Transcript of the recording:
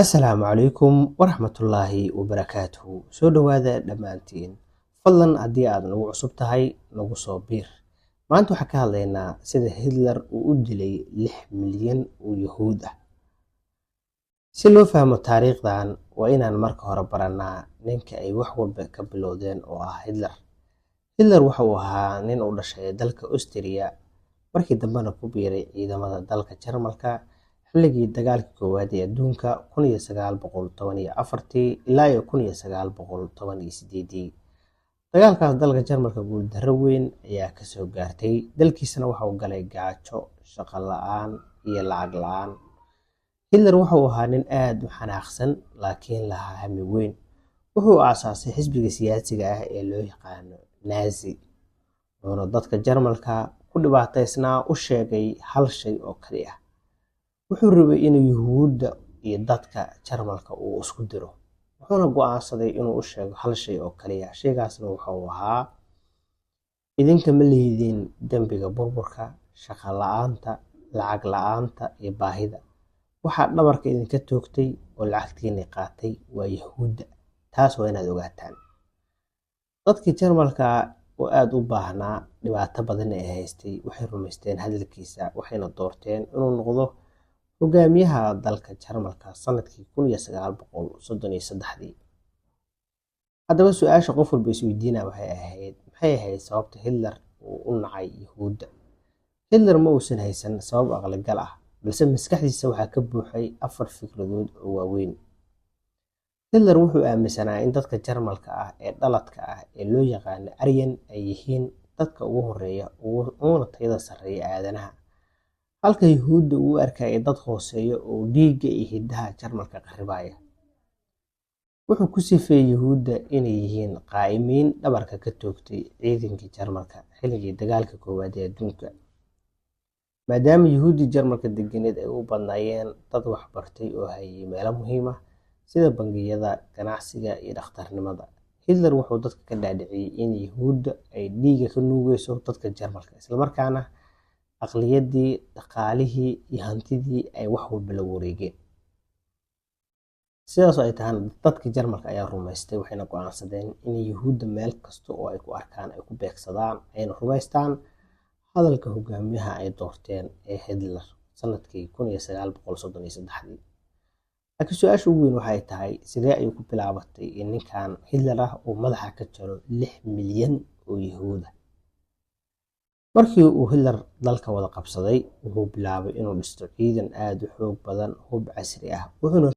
Asalaamu calaykum waraxmatullaahi wabarakaatuhu. Soo dhowaada dhammaantiin. Fadlan haddii aad nagu cusub tahay, nagu soo biir. Maanta waxaan ka hadlaynaa sida Hitler uu u dilay 6 milyan oo Yuhuud ah. Si loo fahmo taariikhdan, waa inaan marka hore barannaa ninka ay wax walba ka bilowdeen oo ah Hitler. Hitler waxa uu ahaa nin u dhashay dalka Austria, markii dambena ku biiray ciidamada dalka Jarmalka xilligii dagaalkii koowaad ee adduunka 1914 ilaa 1918. Dagaalkaas dalka Jarmalka guuldarro weyn ayaa ka soo gaartay, dalkiisana waxa uu galay gaajo, shaqo la'aan iyo lacag la'aan. Hitler waxa uu ahaa nin aad u xanaaqsan laakiin lahaa hami weyn. Wuxuu aasaasay xisbiga siyaasiga ah ee loo yaqaano Nazi, wuxuuna dadka Jarmalka ku dhibaataysnaa u sheegay hal shay oo kaliya ah. Wuxuu rabay inuu Yuhuudda iyo dadka Jarmalka uu isku diro, wuxuuna go'aansaday inuu u sheego hal shay oo kaliya. Shaygaasna wuxuu ahaa: idinka ma lihidiin dembiga burburka, shaqo la'aanta, lacag la'aanta iyo baahida. Waxaa dhabarka idinka toogtay oo lacagtiinii qaatay waa Yuhuudda. Taas waa inaad ogaataan. Dadkii Jarmalka oo aad u baahnaa, dhibaato badan ay haystay, waxay rumaysteen hadalkiisa, waxayna doorteen inuu noqdo hogaamiyaha dalka Jarmalka sanadkii 1933. Haddaba su'aasha qof walba isweydiinaya maxay ahayd sababta Hitler uu u nacay Yuhuudda? Hitler ma uusan haysan sabab aqal-gal ah, balse maskaxdiisa waxaa ka buuxay 4 fikradood oo waaweyn. Hitler wuxuu aaminsanaa in dadka Jarmalka ah ee dhaladka ah ee loo yaqaan Aryan ay yihiin dadka ugu horreeya uguna tayada sarreeya aadanaha, halka Yuhuudda uu u arkayay dad hooseeya oo dhiigga iyo hiddaha Jarmalka qarribaya. Wuxuu ku sifeeyay Yuhuudda inay yihiin qaa'imiin dhabarka ka toogtay ciidankii Jarmalka xilligii dagaalkii koowaad ee adduunka. Maadaama Yuhuuddii Jarmalka deganeed ay u badnaayeen dad wax bartay oo hayay meelo muhiim ah sida bangiyada, ganacsiga iyo dhakhtarnimada, Hitler wuxuu dadka ka dhaadhiciyay in Yuhuudda ay dhiigga ka nuugayso dadka Jarmalka, isla markaana aqliyadii, dhaqaalihii iyo hantidii ay wax walba la wareegeen. Sidaas oo ay tahay, dadkii Jarmalka ayaa rumaystay, waxayna go'aansadeen in Yuhuudda meel kasta oo ay ku arkaan ay ku beegsadaan, ayna rumaystaan hadalka hogaamiyaha ay doorteen ee Hitler sanadkii 1933. Laakiin su'aasha ugu weyn waxay tahay, sidee ayuu ku bilaabatay in ninkan Hitler ah uu madaxa ka jaro 6 milyan oo Yuhuud ah? Markii uu Hitler dalka wada qabsaday, wuxuu bilaabay inuu dhisto ciidan aad u xoog badan, hub casri ah, wuxuuna